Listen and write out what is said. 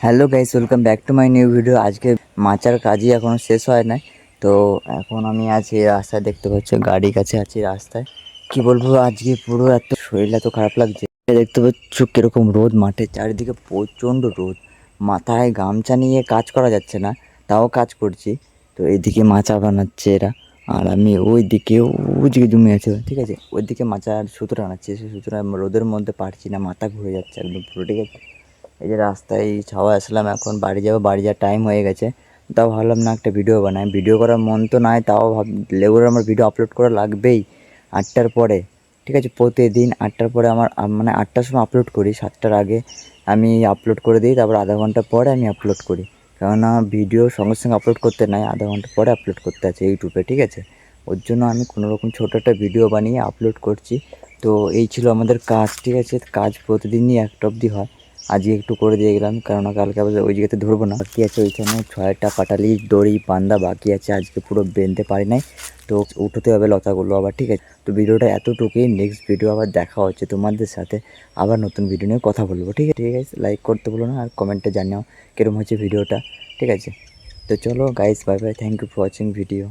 Hello guys, welcome back to my new video. আজকে মাচার কাজই এখনও শেষ হয় নাই। তো এখন আমি আছি রাস্তায়, দেখতে পাচ্ছ গাড়ি কাছে আছি রাস্তায়। কি বলবো, আজকে পুরো এত শরীর এত খারাপ লাগছে। দেখতে পাচ্ছ কিরকম রোদ, মাঠে চারিদিকে প্রচণ্ড রোদ, মাথায় গামছা নিয়ে কাজ করা যাচ্ছে না, তাও কাজ করছি। তো এইদিকে মাচা বানাচ্ছে এরা, আর আমি ওইদিকে জমে আছে, ঠিক আছে, ওইদিকে মাচার সুতো টানাচ্ছে। সেই সুতোটা রোদের মধ্যে পারছি না, মাথা ঘুরে যাচ্ছে একদম পুরো, ঠিক আছে। এই যে রাস্তায় ছাওয়া আসলাম, এখন বাড়ি যাবো, বাড়ি যাওয়ার টাইম হয়ে গেছে। তাও ভাবলাম না একটা ভিডিও বানাই, ভিডিও করার মন তো নাই, তাও লেগুলার আমার ভিডিও আপলোড করা লাগবেই 8টার পরে, ঠিক আছে। প্রতিদিন 8টার পরে আমার মানে 8টার সময় আপলোড করি, 7টার আগে আমি আপলোড করে দিই, তারপর আধা ঘন্টা পরে আমি আপলোড করি। কেননা ভিডিও সঙ্গে সঙ্গে আপলোড করতে নাই, আধা ঘন্টা পরে আপলোড করতে আছে ইউটিউবে, ঠিক আছে। ওর জন্য আমি কোনোরকম ছোটো একটা ভিডিও বানিয়ে আপলোড করছি। তো এই ছিল আমাদের কাজ, ঠিক আছে। কাজ প্রতিদিনই একটা অবধি হয়, আজকে একটু করে দিয়ে গেলাম, কারণ কালকে আবার ওই জায়গাতে ধরবো না। বাকি আছে ওইখানে 6টা পাটালি দড়ি বান্ধা বাকি আছে, আজকে পুরো বেঁধতে পারি নাই। তো উঠোতে হবে লতাগুলো আবার, ঠিক আছে। তো ভিডিওটা এতটুকুই, নেক্সট ভিডিও আবার দেখা হচ্ছে তোমাদের সাথে, আবার নতুন ভিডিও নিয়ে কথা বলবো, ঠিক আছে। ঠিক আছে, লাইক করতে বলো না, আর কমেন্টে জানাও কীরকম হচ্ছে ভিডিওটা, ঠিক আছে। তো চলো guys, bye bye, thank you for watching video.